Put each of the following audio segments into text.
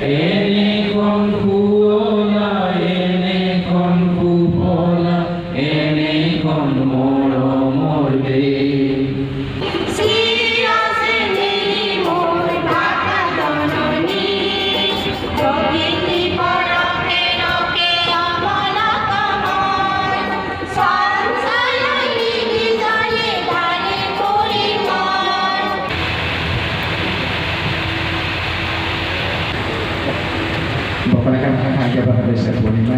ene kon kuola ene kon kupola ene kon moro morde Bapak akan hanya pada desa Bonima.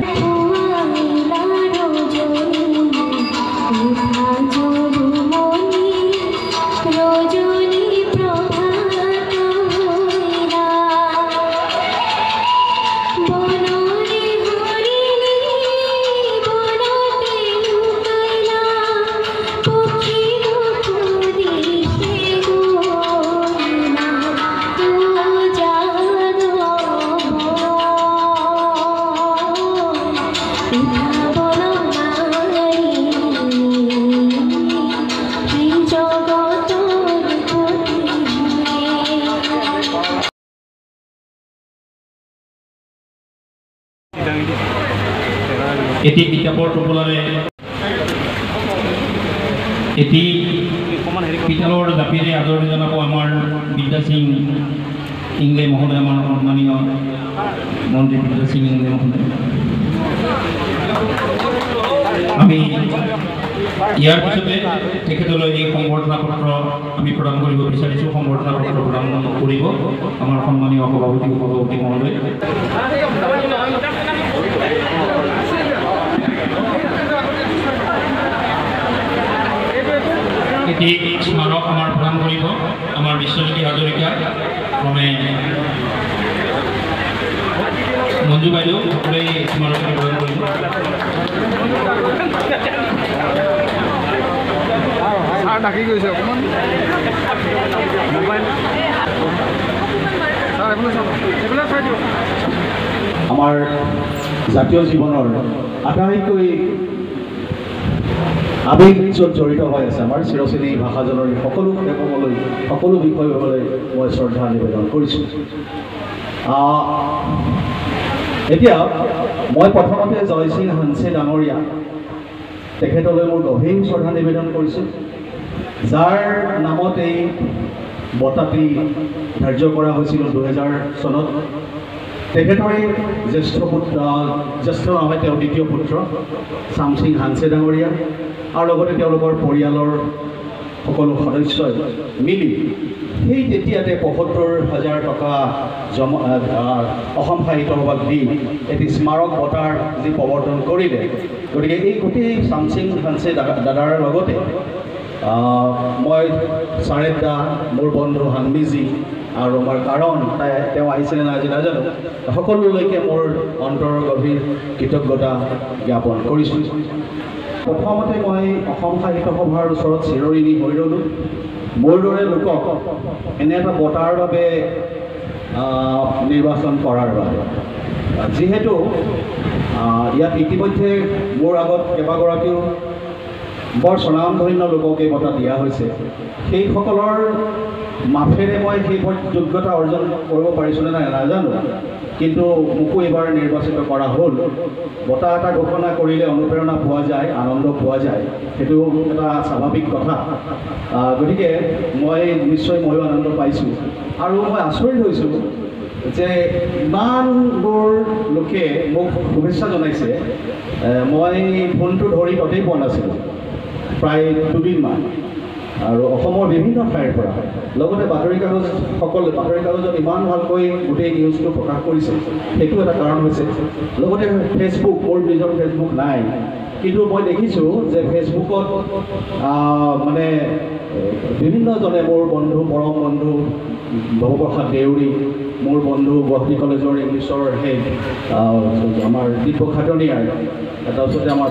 এটি কিতাপৰ টোপোলাৰে এটি পিতলৰ জাপিৰে আদৰণি জনাব আমাৰ বিদ্যা সিং ইংলে মহোদয় আমাৰ সন্মানীয় মন্ত্ৰী বিদ্যা সিং ইংলে মহোদয় আমি ইয়াৰ পিছতে তেখেতলৈ এই সম্বৰ্ধনা পত্ৰ আমি প্ৰদান কৰিব বিচাৰিছোঁ সম্বৰ্ধনা পত্ৰ প্ৰদান কৰিব আমাৰ সন্মানীয় সভাপতি উপসভাপতি মহোদয় এটি স্মারক আমার প্রদান করিব আমার বিশ্বজ্যোতি হাজরিকা ক্রমে মঞ্জু বাইদেউ সকলেই স্মারকটি প্রদান করিব ডাকি গৈছে অকণমান মোবাইল আমাৰ জাতীয় জীৱনৰ আটাইতকৈ আবেগ জড়িত হৈ আছে আমাৰ চিৰচেনী ভাষাজনৰ সকলো প্ৰেমলৈ সকলো বিষয়লৈ মই শ্ৰদ্ধা নিবেদন কৰিছোঁ এতিয়া মই প্ৰথমতে জয়সিং হানছে ডাঙৰীয়া তেখেতলৈ মোৰ গভীৰ শ্ৰদ্ধা নিবেদন কৰিছোঁ যাৰ নামত এই বঁটাটি ধাৰ্য কৰা হৈছিল 2000 চনত তেখেতৰে জ্যেষ্ঠ পুত্ৰ জ্যেষ্ঠ নহয় তেওঁৰ দ্বিতীয় পুত্ৰ চামসিং হানছে ডাঙৰীয়া আৰু লগতে তেওঁলোকৰ পৰিয়ালৰ সকলো সদস্যই মিলি সেই তেতিয়াতে ৭৫,০০০ টকা অসম সাহিত্য সভাক দি এটি স্মাৰক বঁটাৰ যি প্ৰৱৰ্তন কৰিলে গতিকে এই গোটেই চামসিং হানছে দাদাৰ লগতে মই চাৰেদ দা মোৰ বন্ধু হানমিজি আৰু আমাৰ কাৰণ তেওঁ আহিছিলে নাই আজি নাজানো সকলোলৈকে মোৰ অন্তৰৰ গভীৰ কৃতজ্ঞতা জ্ঞাপন কৰিছোঁ প্ৰথমতে মই অসম সাহিত্য সভাৰ ওচৰত চিৰঋণী হৈ ৰ'লোঁ মোৰ দৰে লোকক এনে এটা বঁটাৰ বাবে নিৰ্বাচন কৰাৰ বাবে যিহেতু ইয়াত ইতিমধ্যে মোৰ আগত কেইবাগৰাকীও বৰ স্বনামধন্য লোকক এই বঁটা দিয়া হৈছে সেইসকলৰ মাফেৰে মই সেই যোগ্যতা অৰ্জন কৰিব পাৰিছোঁ নে নাই নাজানো কিন্তু মোকো এইবাৰ নিৰ্বাচিত কৰা হ'ল বঁটা এটা ঘোষণা কৰিলে অনুপ্ৰেৰণা পোৱা যায় আনন্দ পোৱা যায় সেইটো এটা স্বাভাৱিক কথা গতিকে মই নিশ্চয় ময়ো আনন্দ পাইছোঁ আৰু মই আচৰিত হৈছোঁ যে ইমানবোৰ লোকে মোক শুভেচ্ছা জনাইছে মই ফোনটো ধৰি ততেই পোৱা নাছিলোঁ প্ৰায় 2 দিনমান আৰু অসমৰ বিভিন্ন ঠাইৰ পৰা লগতে বাতৰি কাগজত ইমান ভালকৈ গোটেই নিউজটো প্ৰকাশ কৰিছে সেইটো এটা কাৰণ হৈছে লগতে ফেচবুক মোৰ নিজৰ ফেচবুক নাই কিন্তু মই দেখিছোঁ যে ফেচবুকত মানে বিভিন্নজনে মোৰ বন্ধু পৰম বন্ধু ভৱপ্ৰসাদ দেউৰী মোৰ বন্ধু গুৱাহাটী কলেজৰ ইংলিছৰ হেড আমাৰ দীপক খাটনিয়াৰ তাৰপিছতে আমাৰ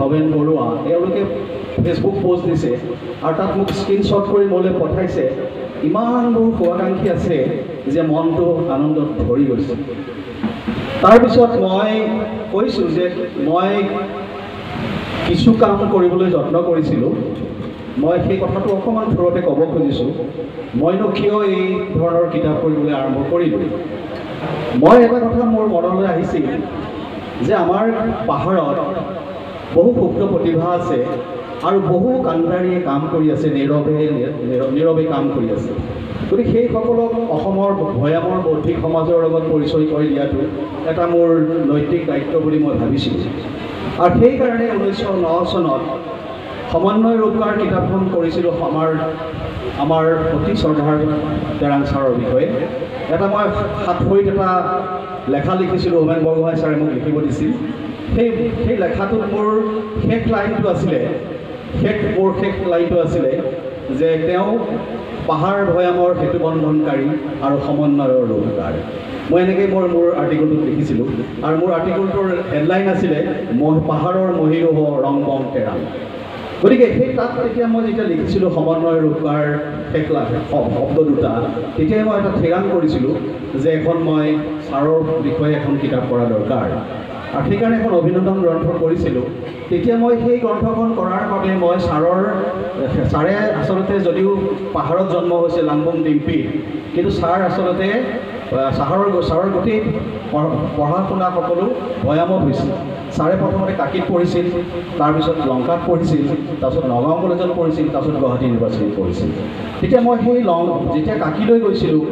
ভৱেন বৰুৱা এওঁলোকে ফেচবুক পোষ্ট দিছে আৰু তাত মোক স্ক্ৰীনশ্বট কৰি মোলৈ পঠাইছে ইমানবোৰ শুভাকাংক্ষী আছে যে মনটো আনন্দত ভৰি গৈছে তাৰপিছত মই কৈছোঁ যে মই কিছু কাম কৰিবলৈ যত্ন কৰিছিলোঁ মই সেই কথাটো অকণমান থোৰতে ক'ব খুজিছোঁ মইনো কিয় এই ধৰণৰ কিতাপ পঢ়িবলৈ আৰম্ভ কৰিলোঁ মই এটা কথা মোৰ মনলৈ আহিছিল যে আমাৰ পাহাৰত বহু সুপ্ত প্ৰতিভা আছে আৰু বহু কাণ্ডাৰীয়ে কাম কৰি আছে, নীৰৱে কাম কৰি আছে। গতিকে সেইসকলক অসমৰ ভৈয়ামৰ বৌদ্ধিক সমাজৰ লগত পৰিচয় কৰি দিয়াটো এটা মোৰ নৈতিক দায়িত্ব বুলি মই ভাবিছিলোঁ। আৰু সেইকাৰণে 1909 চনত সমন্বয় ৰূপকাৰ কিতাপখন কৰিছিলোঁ আমাৰ অতি শ্ৰদ্ধাৰ তেৰাং ছাৰৰ বিষয়ে। এটা মই সাতভৰিত এটা লেখা লিখিছিলোঁ, হোমেন বৰগোহাঁই ছাৰে মোক লিখিব দিছিল। সেই লেখাটোত মোৰ শেষ লাইনটো আছিলে যে তেওঁ পাহাৰ ভৈয়ামৰ সেতুবন্ধনকাৰী আৰু সমন্বয়ৰ ৰূপকাৰ। মই এনেকৈ মোৰ আৰ্টিকলটোত লিখিছিলোঁ আৰু মোৰ আৰ্টিকলটোৰ হেডলাইন আছিলে পাহাৰৰ মহিৰোহ ৰংবং তেৰাং। গতিকে তাত তেতিয়া মই যেতিয়া লিখিছিলোঁ সমন্বয় ৰূপকাৰ শব্দ দুটা, তেতিয়াই মই এটা ঠিৰাং কৰিছিলোঁ যে মই ছাৰৰ বিষয়ে এখন কিতাপ কৰা দৰকাৰ। আৰু সেইকাৰণে এখন অভিনন্দন গ্ৰন্থ কৰিছিলোঁ। তেতিয়া মই সেই গ্ৰন্থখন কৰাৰ বাবে মই ছাৰে আচলতে যদিও পাহাৰত জন্ম হৈছে লাংবং ডিম্পি, কিন্তু ছাৰ আচলতে ছাৰৰ গোটেই পঢ়া শুনা সকলো ভৈয়ামত হৈছিল। ছাৰে প্ৰথমতে কাকিত পঢ়িছিল, তাৰপিছত লংকাত পঢ়িছিল, তাৰপিছত নগাঁও কলেজত পঢ়িছিল, তাৰপিছত গুৱাহাটী ইউনিভাৰ্চিটিত পঢ়িছিল। তেতিয়া মই যেতিয়া কাকিলৈ গৈছিলোঁ,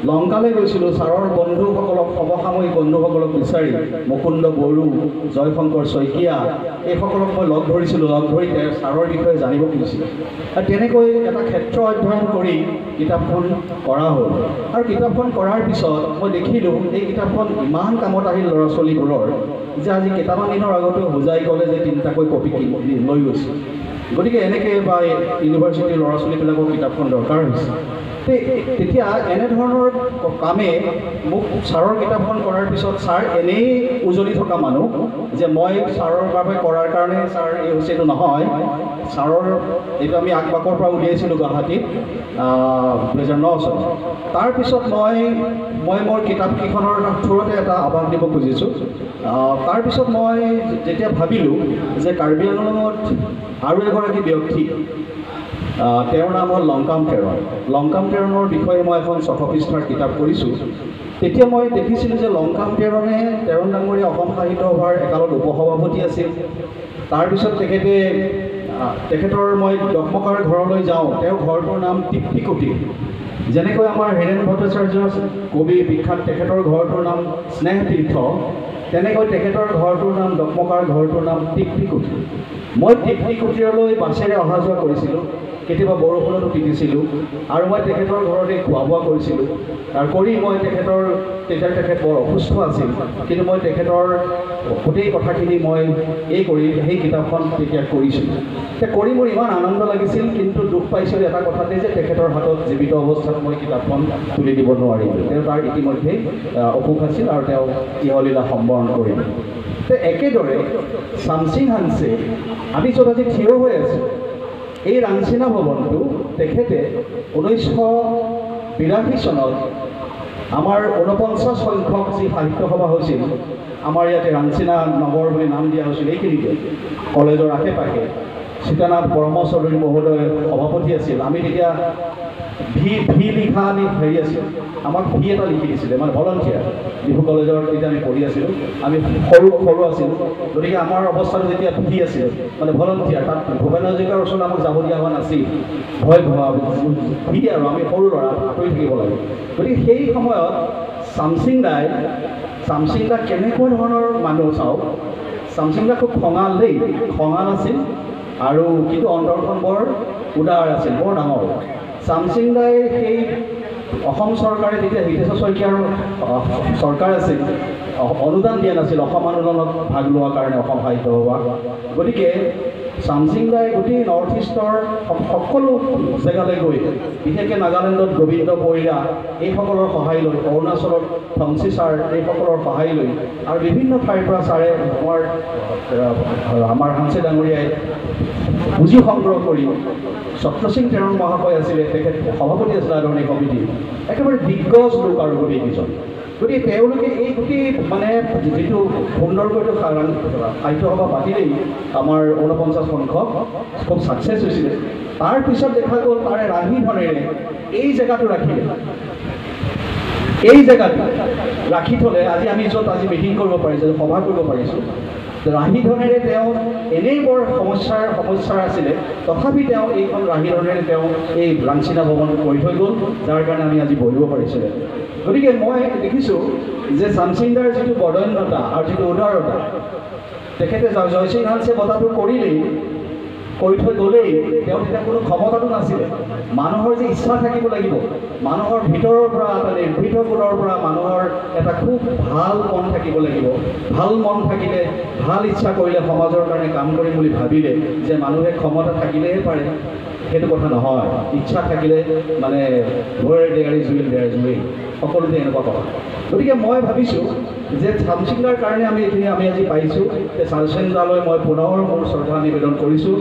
লংকালৈ গৈছিলোঁ, ছাৰৰ বন্ধুসকলক সমসাময়িক বন্ধুসকলক বিচাৰি মুকুন্দ বড়ো, জয়শংকৰ শইকীয়া এইসকলক মই লগ ধৰিছিলোঁ। লগ ধৰি ছাৰৰ বিষয়ে জানিব খুজিছিলোঁ। আৰু তেনেকৈ এটা ক্ষেত্ৰ অধ্যয়ন কৰি কিতাপখন কৰা হ'ল। আৰু কিতাপখন কৰাৰ পিছত মই দেখিলোঁ এই কিতাপখন ইমান কামত আহিল ল'ৰা ছোৱালীবোৰৰ যে আজি কেইটামান দিনৰ আগতেও বুজাই ক'লে যে 3টাকৈ কপি লৈ গৈছে। গতিকে এনেকৈ বা ইউনিভাৰ্চিটিৰ ল'ৰা ছোৱালীবিলাকৰ কিতাপখন দৰকাৰ হৈছে। তেতিয়া এনেধৰণৰ কামে মোক ছাৰৰ কিতাপখন কৰাৰ পিছত ছাৰ এনেই উজলি থকা মানুহ যে মই ছাৰৰ বাবে কৰাৰ কাৰণে ছাৰ এই হৈছে এইটো নহয়। ছাৰৰ এইটো আমি আগবাকৰ পৰা উলিয়াইছিলোঁ গুৱাহাটীত 2009 চনত। তাৰপিছত মই মোৰ কিতাপকেইখনৰ থ্ৰুতে এটা আভাস দিব খুজিছোঁ। তাৰপিছত মই যেতিয়া ভাবিলোঁ যে কাৰ্বি আংলঙত আৰু এগৰাকী ব্যক্তি, তেওঁৰ নাম হ'ল লংকাম তেৰণৰ বিষয়ে মই এখন 600 পৃষ্ঠাৰ কিতাপ কৰিছোঁ। তেতিয়া মই দেখিছিলোঁ যে লংকাম তেৰণ ডাঙৰীয়া অসম সাহিত্য সভাৰ একালত উপসভাপতি আছিল। তাৰপিছত তেখেতৰ মই ডকমকাৰ ঘৰলৈ যাওঁ, তেওঁৰ ঘৰটোৰ নাম টিকটিকুটি। যেনেকৈ আমাৰ হীৰেণ ভট্টাচাৰ্য কবি বিখ্যাত, তেখেতৰ ঘৰটোৰ নাম স্নেহতীৰ্থ, তেনেকৈ তেখেতৰ ঘৰটোৰ নাম ডকমকাৰ ঘৰটোৰ নাম টিকটিকুটি। মই টিকটিকুটিলৈ বাছেৰে অহা যোৱা কৰিছিলোঁ, কেতিয়াবা বৰষুণতো তিতিছিলোঁ, আৰু মই তেখেতৰ ঘৰতে খোৱা বোৱা কৰিছিলোঁ। আৰু কৰি মই তেখেত বৰ অসুস্থ আছিল, কিন্তু মই তেখেতৰ গোটেই কথাখিনি মই সেই কিতাপখন তেতিয়া কৰিছিলোঁ। কৰি মোৰ ইমান আনন্দ লাগিছিল, কিন্তু দুখ পাইছিলোঁ এটা কথাতে যে তেখেতৰ হাতত জীৱিত অৱস্থাত মই কিতাপখন তুলি দিব নোৱাৰিলোঁ। তেওঁ তাৰ ইতিমধ্যেই অসুখ আছিল আৰু তেওঁ ইহলীলা সম্বৰণ কৰিলে। একেদৰে চামচিং হানছে, আমি য'ত আজি থিয় হৈ আছোঁ, এই ৰাংচিনা ভৱনটো তেখেতে 1982 চনত আমাৰ 49 সংখ্যক যি সাহিত্য সভা হৈছিল, আমাৰ ইয়াতে ৰাংচিনা নগৰ বুলি নাম দিয়া হৈছিল, এইখিনিতে কলেজৰ আশে পাশে সীতানাথ বৰ্মা চৌধুৰী মহোদয় সভাপতি আছিল। আমি তেতিয়া ভি লিখা আমি হেৰি আছিল, আমাক ভি এটা লিখি দিছিলে, মানে ভলণ্টিয়াৰ। ডিব্ৰু কলেজৰ তেতিয়া আমি পঢ়ি আছিলোঁ, আমি সৰু আছিলোঁ। গতিকে আমাৰ অৱস্থাটো যেতিয়া ভি আছিল, মানে ভলণ্টিয়াৰ, তাত ভূপেন হাজৰিকাৰ ওচৰত আমাক যাব দিয়া হোৱা নাছিল, ভয় ভি আৰু আমি সৰু ল'ৰা আঁতৰি থাকিব লাগে। গতিকে সেই সময়ত চামচিং দা কেনেকুৱা ধৰণৰ মানুহ চাওক। চামচিং দা খুব খঙাল আছিল, আৰু কিন্তু অন্তৰখন বৰ উদাৰ আছিল, বৰ ডাঙৰ। চামচিং দাই সেই অসম চৰকাৰে যেতিয়া হিতেশ্বৰ শইকীয়াৰ চৰকাৰ আছিল, অনুদান দিয়া নাছিল অসম আন্দোলনত ভাগ লোৱাৰ কাৰণে অসম সাহিত্য সভা। গতিকে চামচিং দাই গোটেই নৰ্থ ইষ্টৰ সকলো জেগালৈ গৈ, বিশেষকৈ নাগালেণ্ডত গোবিন্দ বৈৰা এইসকলৰ সহায় লৈ, অৰুণাচলত ফংচি ছাৰ এইসকলৰ সহায় লৈ, আৰু বিভিন্ন ঠাইৰ পৰা ছাৰে আমাৰ হানছে ডাঙৰীয়াই পুঁজি সংগ্ৰহ কৰি, ছত্ৰসিং তেৰণ মহাশয় আছিলে, তেখেত সভাপতি আছিলে আদৰণি সমিতি, একেবাৰে দিগ্গজ লোক আৰু গোটেইকেইজন। গতিকে তেওঁলোকে এই গোটেই মানে যিটো সুন্দৰকৈ সাহিত্য সভা পাতিলেই আমাৰ 49 সংখ্যক খুব ছাকচেছ হৈছিলে। তাৰপিছত দেখা গ'ল তাৰে ৰাহি ধনেৰে এই জেগাটো ৰাখিলে। এই জেগাত ৰাখি থ'লে আজি আমি য'ত আজি মিটিং কৰিব পাৰিছোঁ, সভা কৰিব পাৰিছোঁ, ৰাহি ধনেৰে তেওঁ এনেই বৰ সমস্যাৰ আছিলে, তথাপি তেওঁ এইখন ৰাহি ধনেৰে তেওঁ এই লাংচিনা ভৱনটো কৰি থৈ গ'ল, যাৰ কাৰণে আমি আজি বহিব পাৰিছিলে। গতিকে মই দেখিছোঁ যে চামচিংগাৰ যিটো বদন্যতা আৰু যিটো উদাৰতা, তেখেতে জয়সিং হানছে বঁটাটো কৰি থৈ গ'লেই তেওঁ তেতিয়া কোনো ক্ষমতাটো নাছিলে। মানুহৰ যে ইচ্ছা থাকিব লাগিব, মানুহৰ ভিতৰৰ পৰা এটা নিৰ্ভীত গুণৰ পৰা মানুহৰ এটা খুব ভাল মন থাকিব লাগিব। ভাল মন থাকিলে, ভাল ইচ্ছা কৰিলে, সমাজৰ কাৰণে কাম কৰিম বুলি ভাবিলে যে মানুহে ক্ষমতা থাকিলেহে পাৰে, সেইটো কথা নহয়। ইচ্ছা থাকিলে মানে ভৰে ডেগাৰী জুই ডেৰাই জুই, সকলোতে এনেকুৱা কথা। গতিকে মই ভাবিছোঁ যে চামচিংগাৰ কাৰণে আমি আজি পাইছোঁ। চামচিংগাৰলৈ মই পুনৰ মোৰ শ্ৰদ্ধা নিবেদন কৰিছোঁ।